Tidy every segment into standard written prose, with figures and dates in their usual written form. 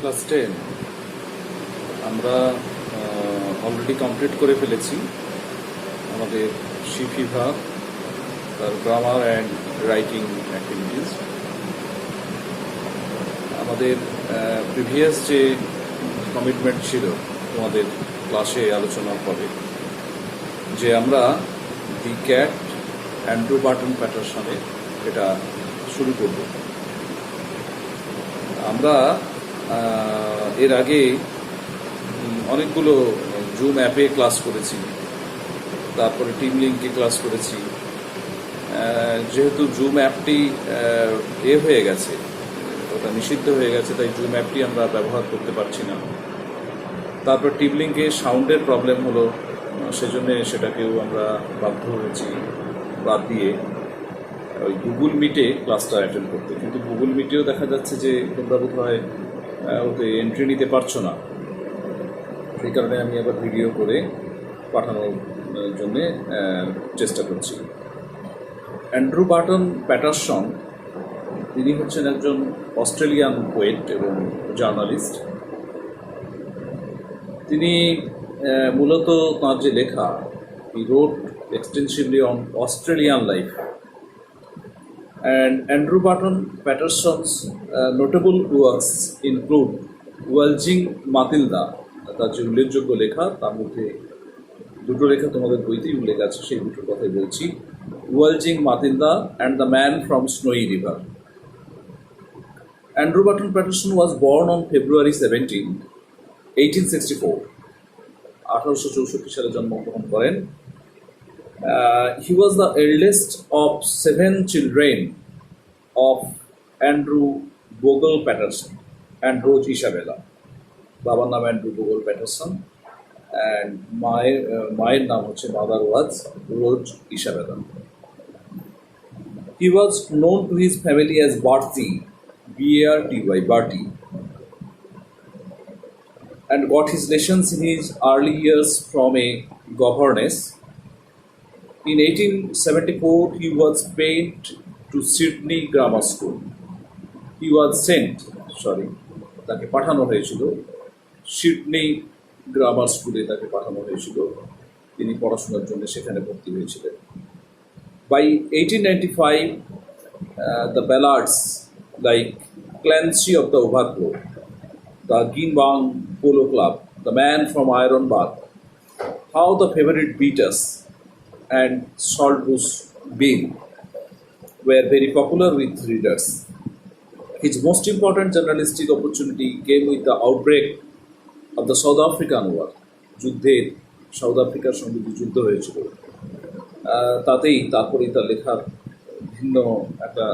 Class 10 আমরা already complete করে ফেলেছি আমাদের শিফিভা, তার গ্রামার অ্যান্ড রাইটিং অ্যাক্টিভিটিস। আমাদের প্রিভিয়াস যে কমিটমেন্ট ছিল তোমাদের ক্লাসে আলোচনার পরে, যে আমরা দি ক্যাট অ্যান্ড্রু বার্টন প্যাটারসনে এটা শুরু করব। আমরা এর আগে অনেকগুলো জুম অ্যাপে ক্লাস করেছি, তারপরে টিম লিঙ্কে ক্লাস করেছি। যেহেতু জুম অ্যাপটি হয়ে গেছে, ওটা নিষিদ্ধ হয়ে গেছে, তাই জুম অ্যাপটি আমরা ব্যবহার করতে পারছি না। তারপর টিম লিঙ্কে সাউন্ডের প্রবলেম হলো, সেজন্যে সেটাকেও আমরা বাধ্য হয়েছি বাদ দিয়ে ওই গুগল মিটে ক্লাসটা অ্যাটেন্ড করতে। কিন্তু গুগল মিটেও দেখা যাচ্ছে যে তোমরা বোধ হয় ওতে এন্ট্রি নিতে পারছো না। সেই কারণে আমি আবার ভিডিও করে পাঠানোর জন্যে চেষ্টা করছি। অ্যান্ড্রু বার্টন প্যাটারসন, তিনি হচ্ছেন একজন অস্ট্রেলিয়ান পোয়েট এবং জার্নালিস্ট। তিনি মূলত তাঁর যে লেখা, he wrote extensively on Australian life. And Andrew Barton Patterson's notable works include Waltzing Matilda, তার যে উল্লেখযোগ্য লেখা, তার মধ্যে দুটো লেখা তোমাদের বইতেই উল্লেখ আছে, সেই দুটোর কথাই বলছি। Waltzing Matilda and the man from Snowy River. Andrew Barton Patterson was born on February 17, 1864. 1864 সালে জন্মগ্রহণ করেন। He was the eldest of 7 children of Andrew Bogle Patterson and Rose Isabella. বাবার নাম অ্যান্ড্রু বোগল প্যাটারসন অ্যান্ড মায়ের নাম হচ্ছে mother was rose Isabella. He was known to his family as Barty, B-A-R-T-Y, Barty, and got his lessons in his early years from a governess. In 1874, he was paid to Sydney Grammar School. তাকে পাঠানো হয়েছিল Sydney grammar স্কুলে, তাকে পাঠানো হয়েছিল। তিনি পড়াশোনার জন্য সেখানে ভর্তি হয়েছিলেন। By 1895, the ballads like Clancy of the Overthrow, the Ginbang Polo Club, The Man from Iron Bath, How the Favorite Beat Us, and Saltbush Bill were very popular with readers. His most important journalistic opportunity came with the outbreak of the South African War. যুদ্ধের, south আফ্রিকার সঙ্গে যে যুদ্ধ হয়েছিল, তারপরেই তার লেখার ভিন্ন একটা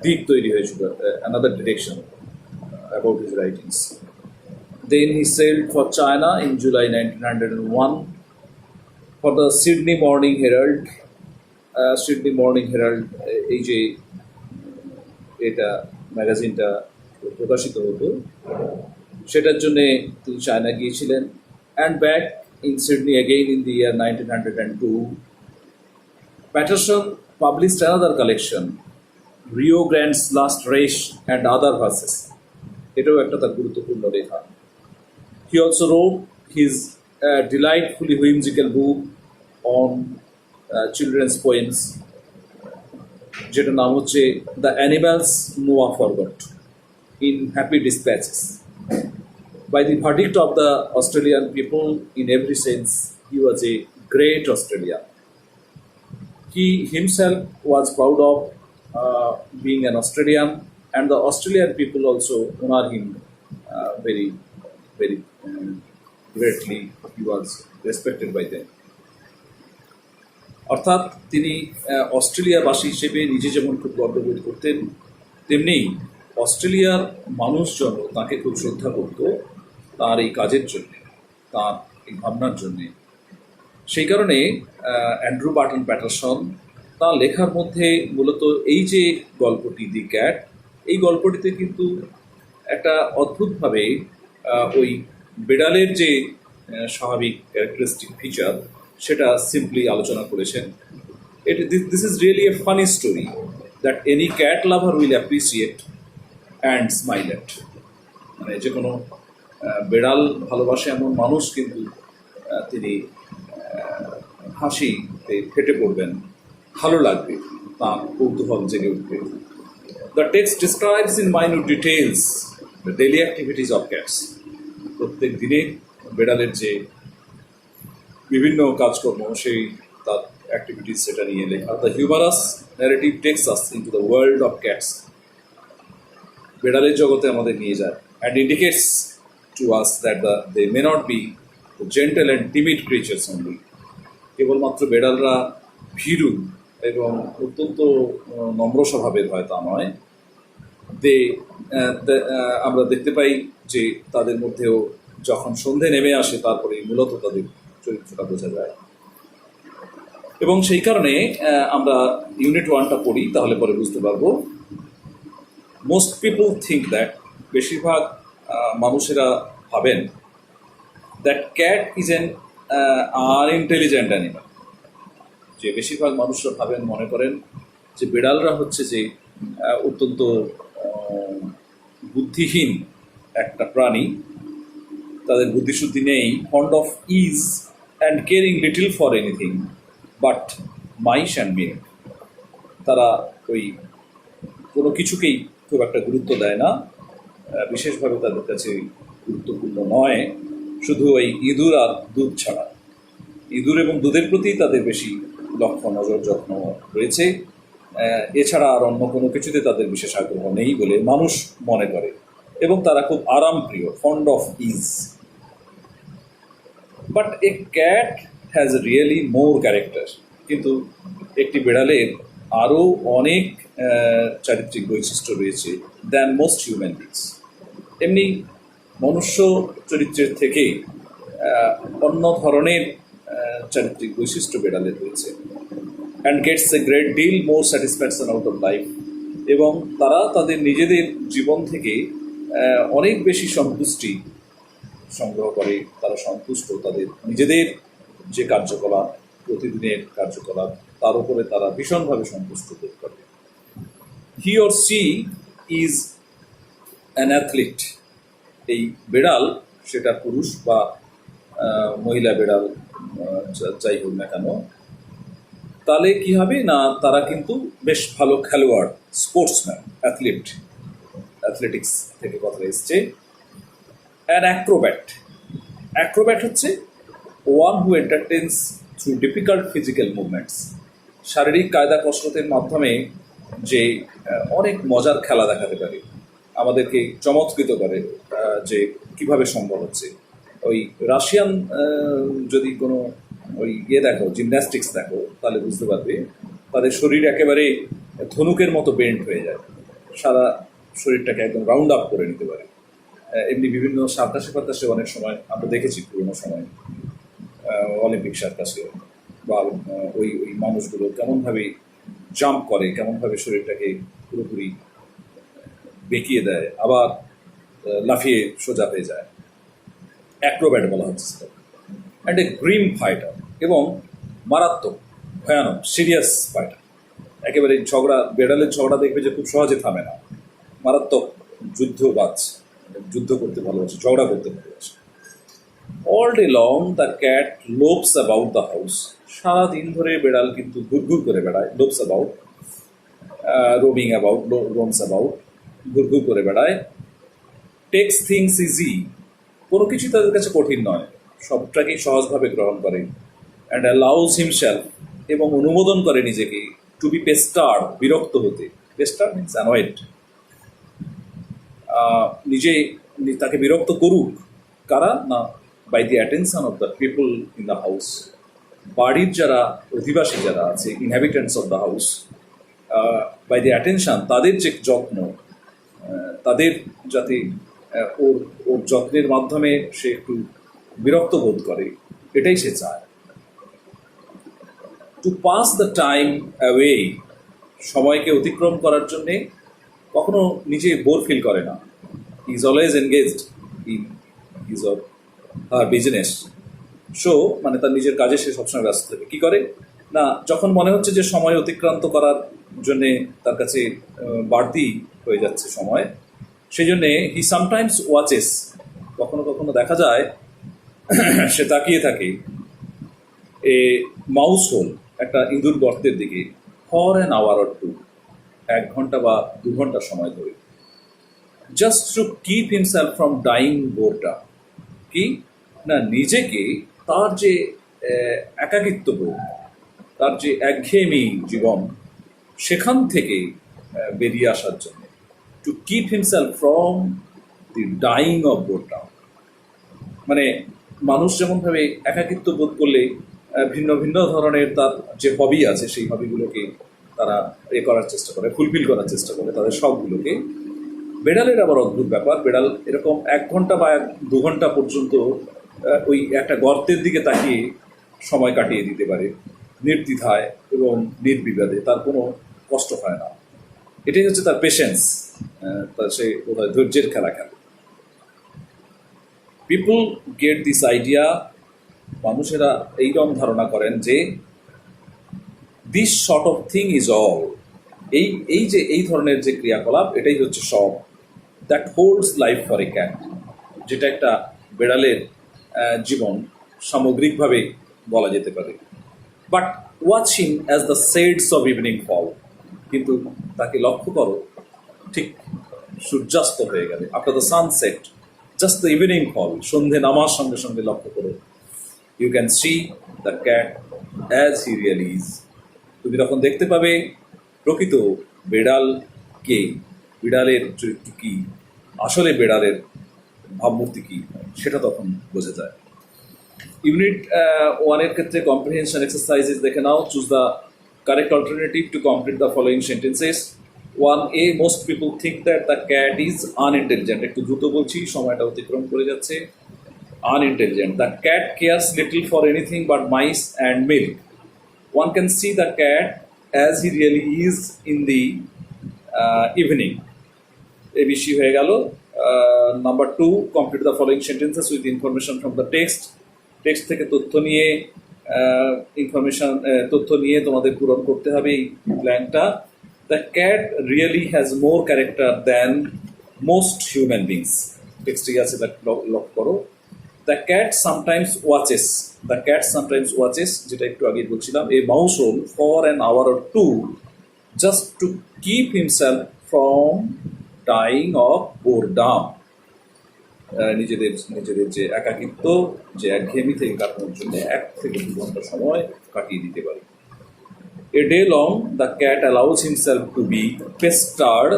দিক তৈরি হয়েছিল, another direction about his writings. Then he sailed for China in July 1901 for the Sydney Morning Herald. Sydney Morning Herald, এই যে এটা ম্যাগাজিনটা প্রকাশিত হতো, সেটার জন্যে তিনি চায়না গিয়েছিলেন। And back in Sydney again in the year 1902, Patterson published another collection, Rio Grande's Last Race and Other Verses. এটাও একটা তার গুরুত্বপূর্ণ লেখা। He also wrote his delightfully whimsical book on children's poems, যেটার নাম হচ্ছে the animals Noah forgot in happy dispatches. By the verdict of the Australian people, in every sense, he was a great Australian. He himself was proud of being an Australian, and the Australian people also honor him very, very greatly. He was respected by them. অর্থাৎ তিনি অস্ট্রেলিয়াবাসী হিসেবে নিজে যেমন খুব গর্ববোধ করতেন, তেমনি অস্ট্রেলিয়ার মানুষজন তাঁকে খুব শ্রদ্ধা করত তাঁর এই কাজের জন্যে, তাঁর এই ভাবনার জন্যে। সেই কারণে অ্যান্ড্রু বার্টন প্যাটারসন তাঁর লেখার মধ্যে মূলত এই যে গল্পটি দি ক্যাট, এই গল্পটিতে কিন্তু একটা অদ্ভুতভাবে ওই বেড়ালের যে স্বাভাবিক ক্যারেক্টারিস্টিক ফিচার, সেটা সিম্পলি আলোচনা করেছেন। This is really a funny story that any cat lover will appreciate and smile at. মানে যে কোনো বেড়াল ভালোবাসে এমন মানুষ কিন্তু তিনি হাসিতে ফেটে পড়বেন, ভালো লাগবে, তার কৌতূহল জেগে উঠবে। The text describes in minute details the daily activities of cats. প্রত্যেক দিনে বেড়ালের যে বিভিন্ন কাজকর্ম, সেই তার অ্যাক্টিভিটিস সেটা নিয়ে লেখা। The humorous narrative takes us into the world of cats. বেড়ালের জগতে আমাদের নিয়ে যায় and indicates to us that they may not be gentle and timid creatures only. কেবলমাত্র বেড়ালরা ভীরু এবং অত্যন্ত নম্র স্বভাবের হয় তা নয়। আমরা দেখতে পাই যে তাদের মধ্যেও যখন সন্ধে নেমে আসে তারপরে মূলত তাদের চরিত্রটা বোঝা যায়। এবং সেই কারণে আমরা ইউনিট 1টা পড়ি, তাহলে পরে বুঝতে পারবো। মোস্ট পিপল থিঙ্ক দ্যাট, বেশিরভাগ মানুষেরা ভাবেন, that cat is an unintelligent animal. যে বেশিরভাগ মানুষরা ভাবেন, মনে করেন যে বেড়ালরা হচ্ছে যে অত্যন্ত বুদ্ধিহীন একটা প্রাণী, তাদের বুদ্ধিশুদ্ধি নেই, fond of ease and caring little for anything but mice and milk. তারা ওই কোনো কিছুকেই খুব একটা গুরুত্ব দেয় না, বিশেষভাবে তাদের কাছে গুরুত্বপূর্ণ নয় শুধু ওই ইঁদুর আর দুধ ছাড়া। ইঁদুর এবং দুধের প্রতি তাদের বেশি লক্ষ্য, নজর, যত্ন রয়েছে। এছাড়া আর অন্য কোনো কিছুতে তাদের বিশেষ আগ্রহ নেই বলে মানুষ মনে করে, এবং তারা খুব আরামপ্রিয়, fond of ease. But a cat has really more character. কিন্তু একটি বেড়ালের আরও অনেক চারিত্রিক বৈশিষ্ট্য রয়েছে দ্যান মোস্ট হিউম্যান বিংস। এমনি মনুষ্য চরিত্রের থেকে অন্য ধরনের চারিত্রিক বৈশিষ্ট্য বেড়ালের রয়েছে। And gets a great deal more satisfaction out of life. এবং তারা তাদের নিজেদের জীবন থেকে অনেক বেশি সন্তুষ্টি সংগ্রহ করে। তারা সন্তুষ্ট, তাদের নিজেদের যে কার্যকলাপ, প্রতিদিনের কার্যকলাপ, তার উপরে তারা ভীষণভাবে সন্তুষ্ট বোধ করে। He or she is an athlete. এই বেড়াল, সেটা পুরুষ বা মহিলা বেড়াল যাই হোক না কেন, তাহলে কি হবে না, তারা কিন্তু বেশ ভালো খেলোয়াড়, স্পোর্টসম্যান, অ্যাথলিট, অ্যাথলেটিক্স থেকে কথা এসছে। An acrobat. অ্যাক্রোব্যাট হচ্ছে one who entertains through difficult physical movements. শারীরিক কায়দা কসরতের মাধ্যমে যে অনেক মজার খেলা দেখাতে পারে, আমাদেরকে চমৎকৃত করে যে কিভাবে সম্ভব হচ্ছে। ওই রাশিয়ান যদি কোনো ওই দেখো, জিমন্যাস্টিক্স দেখো, তাহলে বুঝতে পারবে তাদের শরীর একেবারে ধনুকের মতো বেন্ড হয়ে যায়, সারা শরীরটাকে একদম রাউন্ড আপ করে নিতে পারে। এমনি বিভিন্ন সার্কাসে ফার্কাসে অনেক সময় আমরা দেখেছি পুরোনো সময়, অলিম্পিক সার্কাসে বা ওই ওই মানুষগুলো কেমনভাবে জাম্প করে, কেমনভাবে শরীরটাকে পুরোপুরি বেঁকিয়ে দেয়, আবার লাফিয়ে সোজা হয়ে যায়। অ্যাক্রোব্যাট বলা হচ্ছে সেটা। অ্যান্ড এ গ্রিম ফাইটার, এবং মারাত্মক, ভয়ানক, সিরিয়াস ফাইটার। একেবারে ঝগড়া, বেড়ালের ঝগড়া দেখবে যে খুব সহজে থামে না, মারাত্মক যুদ্ধবাজ, যুদ্ধ করতে ভালোবাসে, ঝগড়া করতে ভালোবাসে। All day long the cat lopes about the house. সারাদিন ধরে বেড়াল কিন্তু ঘুরঘুর করে বেড়ায়। Lopes about, roaming about, roams about, ঘুরঘুর করে বেড়ায়। Takes things easy. কোনো কিছু তাদের কাছে কঠিন নয়, সবটাকেই সহজভাবে গ্রহণ করে। অ্যান্ড অ্যালাউজ হিমসেলফ, এবং অনুমোদন করে নিজেকে, টু বি পেস্টার্ড, বিরক্ত হতে। Pestered means annoyed. নিজে তাকে বিরক্ত করুক কারা না, by the attention of the people in the house. বাড়ির যারা অধিবাসী যারা আছে, inhabitants of the house, by the attention, তাদের যে যত্ন, তাদের যাতে ওর যত্নের মাধ্যমে সে একটু বিরক্ত বোধ করে, এটাই সে চায়। To pass the time away, সময়কে অতিক্রম করার জন্যে কখনো নিজে বোর ফিল করে না। Is always engaged in his or her business. So মানে তার নিজের কাজে সে সবসময় ব্যস্ত থাকে। কী করে না, যখন মনে হচ্ছে যে সময় অতিক্রান্ত করার জন্যে তার কাছে বাড়তি হয়ে যাচ্ছে সময়, সেই জন্যে হি সামটাইমস ওয়াচেস, কখনো কখনো দেখা যায় সে তাকিয়ে থাকে এ মাউস হোল, একটা ইঁদুর গর্তের দিকে, for an hour or two, 1 ঘন্টা বা 2 ঘন্টা সময় ধরে, just to keep himself from dying boredom. কি না, নিজেকে তার যে একাকিত্ব বোধ, তার যে একঘেয়েমি জীবন, সেখান থেকে বেরিয়ে আসার জন্য, to keep himself from the dying of boredom. মানে মানুষ যেমনভাবে একাকিত্ব বোধ করলে ভিন্ন ভিন্ন ধরনের তার যে হবি আছে সেই হবিগুলোকে তারা করার চেষ্টা করে, ফুলফিল করার চেষ্টা করে তাদের শখগুলোকে, বেড়ালের আবার অদ্ভুত ব্যাপার। বেড়াল এরকম 1 ঘন্টা বা 2 ঘন্টা পর্যন্ত ওই একটা গর্তের দিকে তাকিয়ে সময় কাটিয়ে দিতে পারে নির্দ্বিধায় এবং নির্বিবাদে, তার কোনো কষ্ট হয় না। এটাই হচ্ছে তার পেশেন্স, তার সে বোধহয় ধৈর্যের খেলা খেলে। পিপল গেট দিস আইডিয়া, মানুষেরা এইরকম ধারণা করেন যে this sort of thing is all, এই যে এই ধরনের যে ক্রিয়াকলাপ, এটাই হচ্ছে সব। That holds life for a cat, যেটা একটা বেড়ালের জীবন সামগ্রিকভাবে বলা যেতে পারে। But watch him as the shades of evening fall, কিন্তু তাকে লক্ষ্য করো ঠিক সূর্যাস্ত হয়ে গেলে, after the sunset, just the evening fall, সন্ধে নামার সঙ্গে সঙ্গে লক্ষ্য করো, you can see the cat as he really is. তুমি তখন দেখতে পাবে প্রকৃত বেড়ালকে, বিড়ালের চরিত্র কী, আসলে বেড়ালের ভাবমূর্তি কী, সেটা তখন বোঝা যায়। ইউনিট 1-এর ক্ষেত্রে কম্প্রিহেনশন এক্সারসাইজেস দেখে নাও। Choose the correct alternative to complete the following sentences. 1A, most people think that the cat is unintelligent. একটু দ্রুত বলছি, সময়টা অতিক্রম করে যাচ্ছে। Unintelligent, the cat cares little for anything but mice and milk. One can see the cat as he really is in the evening. ABC হয়ে গেল। Number 2, complete the following sentences with information from the text. Text থেকে তথ্য নিয়ে তোমাদের পূরণ করতে হবে এই ব্ল্যাঙ্কটা। The cat really has more character than most human beings. টেক্সটে আছে, লক্ষ্য করো। The cat sometimes watches, the cat sometimes watches, যেটা একটু আগে বলছিলাম, a mouse hole for an hour or two, just to keep himself from dying of boredom. নিজেদের যে একাকিত্ব, যে একঘেয়েমি থেকে কাটানোর জন্য 1 থেকে 2 ঘন্টা সময় কাটিয়ে দিতে পারে। A day long the cat allows himself to be pestered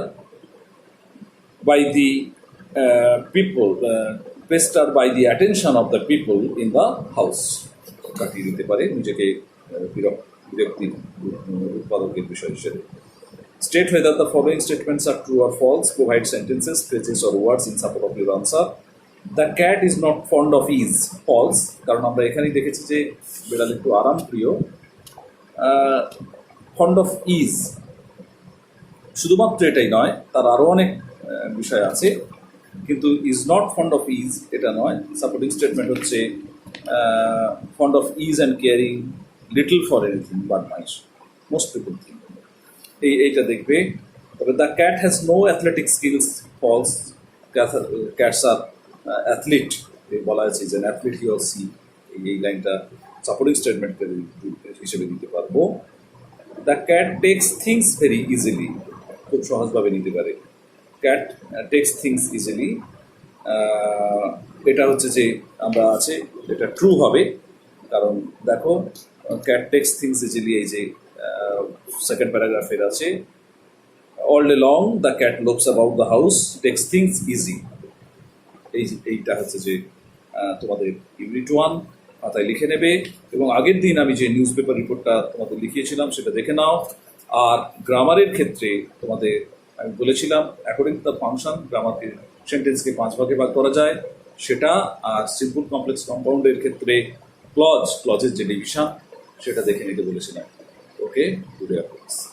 by the people, pestered by the attention of the people in the house. কাটিয়ে দিতে পারে নিজেকে বিরক্তির উৎপাদকের বিষয় হিসেবে। State whether the following statements are true or false. Provide sentences, phrases or words in support of your answer. The cat is not fond of ease. False, কারণ আমরা এখানেই দেখেছি যে বিড়াল একটু আরাম প্রিয়। ফন্ড অফ ইজ শুধুমাত্র এটাই নয়, তার আরও অনেক বিষয় আছে, কিন্তু is not fond of ease এটা নয়। সাপোর্টিং স্টেটমেন্ট হচ্ছে fond of ease and caring little for anything but mice, most people think. এইটা দেখবে। তবে the cat has no athletic skills. False, cats are athlete বলা আছে, যে অ্যাথলিট হি অর সি, এই লাইনটা সাপোর্টিং স্টেটমেন্ট হিসেবে দিতে পারবো। The cat takes things very easily, খুব সহজভাবে নিতে পারে। ক্যাট টেক্স থিংস ইজিলি, এটা হচ্ছে যে আমরা আছে, এটা ট্রু হবে, কারণ দেখো ক্যাট টেক্স থিংস ইজিলি, এই যে সেকেন্ড প্যারাগ্রাফের আছে। All day long the cat looks about the house, takes things easy. এইটা হচ্ছে যে তোমাদের ইউনিট 1 খাতায় লিখে নেবে, এবং আগের দিন আমি যে নিউজ পেপার রিপোর্টটা তোমাদের লিখিয়েছিলাম সেটা দেখে নাও। আর গ্রামারের ক্ষেত্রে তোমাদের আমি বলেছিলাম অ্যাকর্ডিং টু দ্য ফাংশন গ্রামারকে সেন্টেন্সকে 5 ভাগে ভাগ করা যায় সেটা, আর সিম্পল কমপ্লেক্স কম্পাউন্ডের ক্ষেত্রে ক্লজের যে ডিভিশন সেটা দেখে নিতে বলেছিলাম। ওকে, গুড আফটারনুন।